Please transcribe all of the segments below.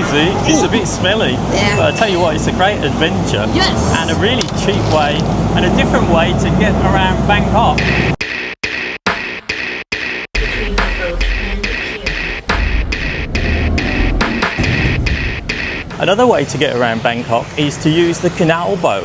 noisy, it's a bit smelly, but I tell you what, it's a great adventure and a really cheap way and a different way to get around Bangkok. Another way to get around Bangkok is to use the Canal boat.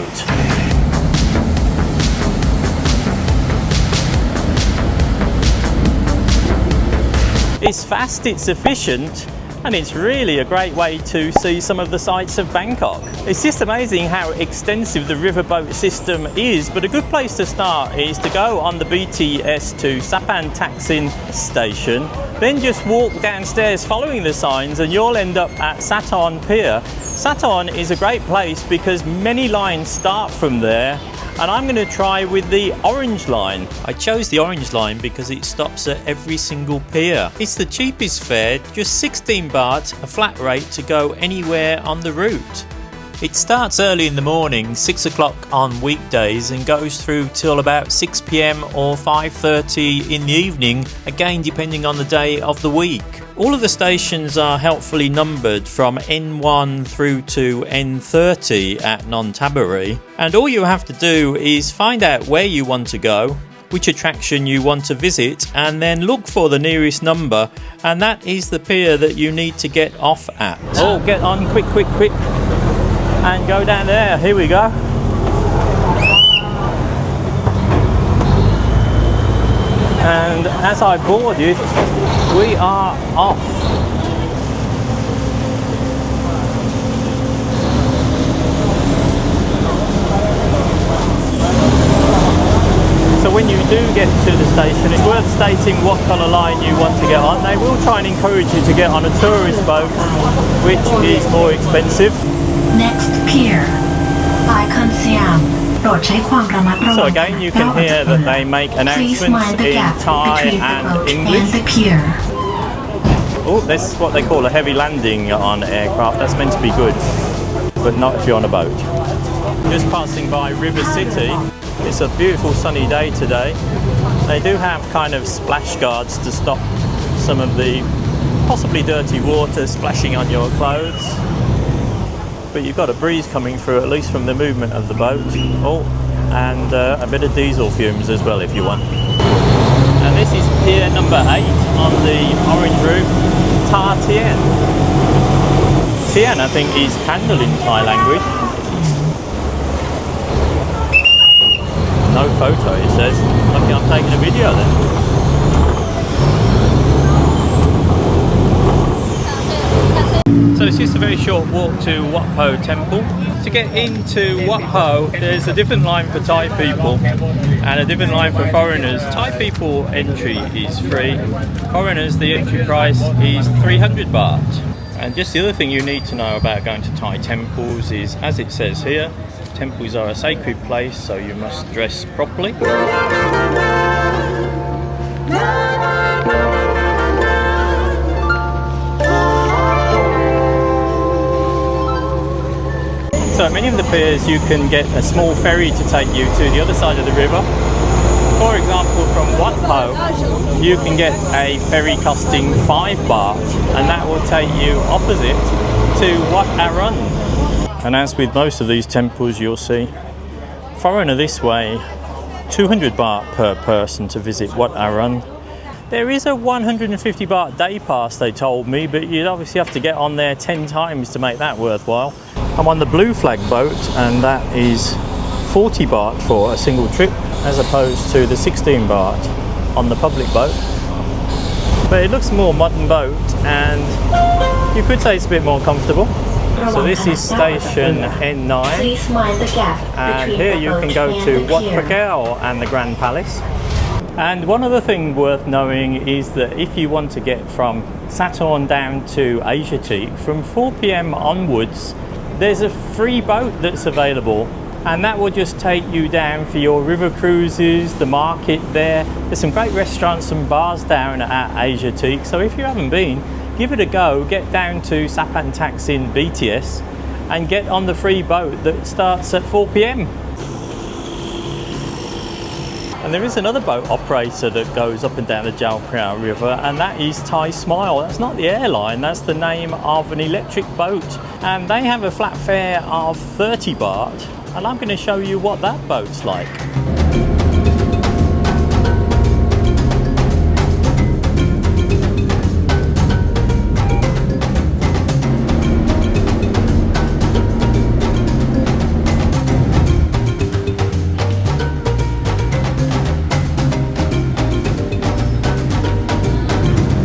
It's fast, it's efficient, and it's really a great way to see some of the sights of Bangkok. It's just amazing how extensive the riverboat system is, but a good place to start is to go on the BTS to Sapan Taksin station, then just walk downstairs following the signs and you'll end up at Saton Pier. Saton is a great place because many lines start from there, and I'm going to try with the orange line. I chose the orange line because it stops at every single pier. It's the cheapest fare, just 16 baht, a flat rate to go anywhere on the route. It starts early in the morning, 6 o'clock on weekdays, and goes through till about 6 PM or 5:30 in the evening, again depending on the day of the week. All of the stations are helpfully numbered from N1 through to N30 at Nonthaburi, and all you have to do is find out where you want to go, which attraction you want to visit, and then look for the nearest number, and that is the pier that you need to get off at. Oh, get on quick, quick, quick, and go down there. Here we go. And as I board you, we are off. So when you do get to the station, it's worth stating what colour line you want to get on. They will try and encourage you to get on a tourist boat, which is more expensive. Next pier, Icon Siam. So again, you can hear that they make announcements in Thai and English. Oh, this is what they call a heavy landing on aircraft. That's meant to be good, but not if you're on a boat. Just passing by River City. It's a beautiful sunny day today. They do have kind of splash guards to stop some of the possibly dirty water splashing on your clothes. But you've got a breeze coming through, at least from the movement of the boat. Oh, and a bit of diesel fumes as well if you want. And this is pier number 8 on the orange route, Ta Tien. Tien, I think, is candle in Thai language. No photo, it says. Lucky I'm taking a video then. So it's just a very short walk to Wat Pho temple. To get into Wat Pho, there's a different line for Thai people and a different line for foreigners. Thai people entry is free. Foreigners, the entry price is 300 baht. And just the other thing you need to know about going to Thai temples is, as it says here, temples are a sacred place, so you must dress properly. So at many of the piers you can get a small ferry to take you to the other side of the river. For example, from Wat Pho you can get a ferry costing 5 baht, and that will take you opposite to Wat Arun. And as with most of these temples, you'll see foreigner this way, 200 baht per person to visit Wat Arun. There is a 150 baht day pass, they told me, but you'd obviously have to get on there 10 times to make that worthwhile. I'm on the blue flag boat, and that is 40 baht for a single trip, as opposed to the 16 baht on the public boat. But it looks a more modern boat, and you could say it's a bit more comfortable. So this is station N9, and here you can go to Wat Pho and the Grand Palace. And one other thing worth knowing is that if you want to get from Saturn down to Asiatique, from 4 PM onwards, there's a free boat that's available, and that will just take you down for your river cruises, the market there. There's some great restaurants and bars down at Asiatique, so if you haven't been, give it a go. Get down to Sapan Taksin BTS and get on the free boat that starts at 4 PM. And there is another boat operator that goes up and down the Chao Phraya River, and that is Thai Smile. That's not the airline, that's the name of an electric boat. And they have a flat fare of 30 baht, and I'm going to show you what that boat's like.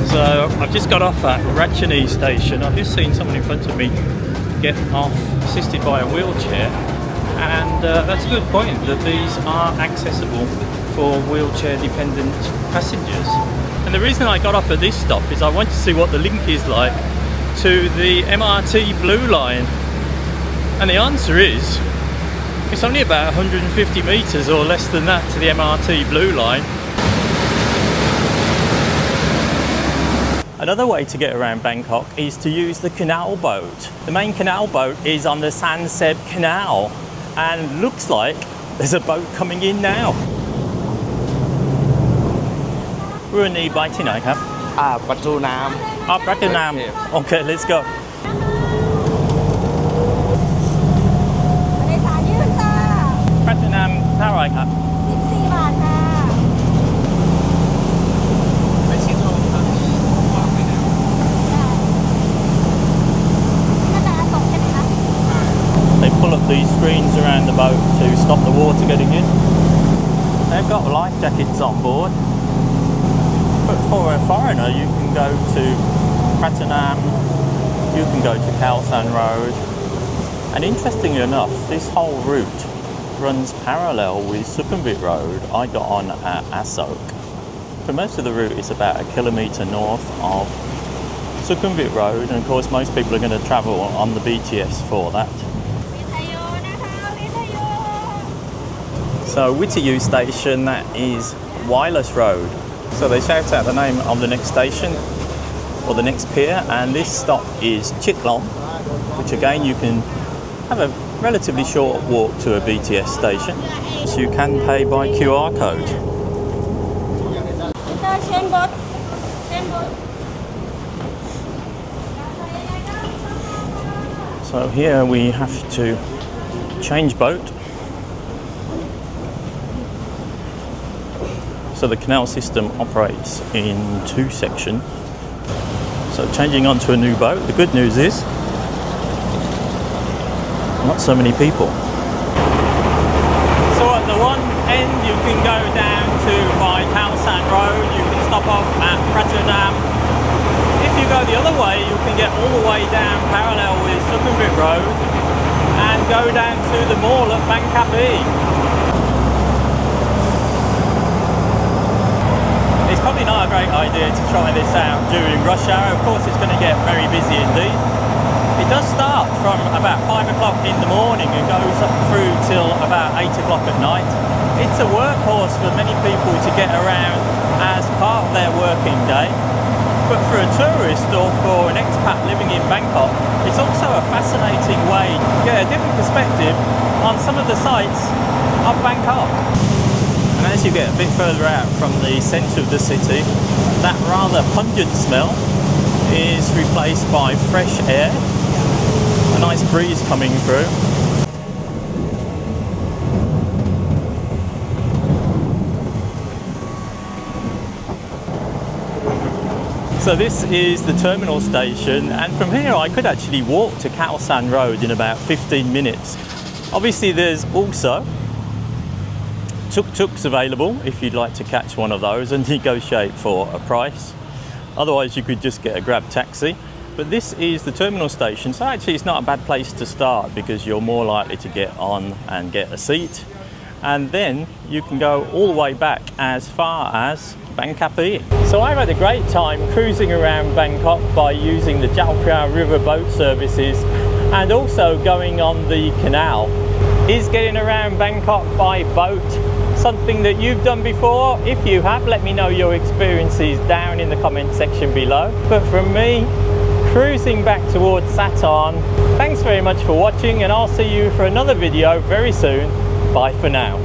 So I've just got off at Ratchani station. I've just seen someone in front of me get off assisted by a wheelchair, and that's a good point that these are accessible for wheelchair dependent passengers. And the reason I got off at this stop is I want to see what the link is like to the MRT Blue Line, and the answer is it's only about 150 metres or less than that to the MRT Blue Line. Another way to get around Bangkok is to use the Canal boat. The main Canal boat is on the Sanseb Canal, and looks like there's a boat coming in now. เรือนี้ไปที่ไหนครับ ประตูน้ำ ประตูน้ำ Okay, let's go. ในสายยืนจ้า ประตูน้ำเท่าไหร่ครับ 14 บาทค่ะไม่ชิดลงครับวางไปแล้วน่าจะส่งใช่ไหมคะ They pull up these screens around the boat to stop the water getting in. They've got life jackets on board. But for a foreigner, you can go to Pratunam, you can go to Khaosan Road, and interestingly enough, this whole route runs parallel with Sukhumvit Road. I got on at Asok. For most of the route, it's about a kilometre north of Sukhumvit Road, and of course most people are going to travel on the BTS for that. So Witayu station, that is Wireless Road. So they shout out the name of the next station or the next pier, and this stop is Chitlong, which again you can have a relatively short walk to a BTS station. So you can pay by QR code. So here we have to change boat. So the canal system operates in two sections. So changing onto a new boat, the good news is not so many people. So at the one end you can go down to by Khaosan Road, you can stop off at Pratunam. If you go the other way, you can get all the way down parallel with Sukhumvit Road and go down to the mall at Bangkok. It's probably not a great idea to try this out during rush hour. Of course it's going to get very busy indeed. It does start from about 5 o'clock in the morning and goes up through till about 8 o'clock at night. It's a workhorse for many people to get around as part of their working day. But for a tourist or for an expat living in Bangkok, it's also a fascinating way to get a different perspective on some of the sights of Bangkok. And as you get a bit further out from the centre of the city, that rather pungent smell is replaced by fresh air, a nice breeze coming through. So this is the terminal station, and from here I could actually walk to Khaosan Road in about 15 minutes. Obviously there's also tuk-tuks available if you'd like to catch one of those and negotiate for a price. Otherwise you could just get a grab taxi. But this is the terminal station, so actually it's not a bad place to start because you're more likely to get on and get a seat. And then you can go all the way back as far as Bangkok. So I've had a great time cruising around Bangkok by using the Chao Phraya River boat services and also going on the canal. Is getting around Bangkok by boat something that you've done before? If you have, let me know your experiences down in the comment section below. But from me, cruising back towards Saturn, thanks very much for watching, and I'll see you for another video very soon. Bye for now.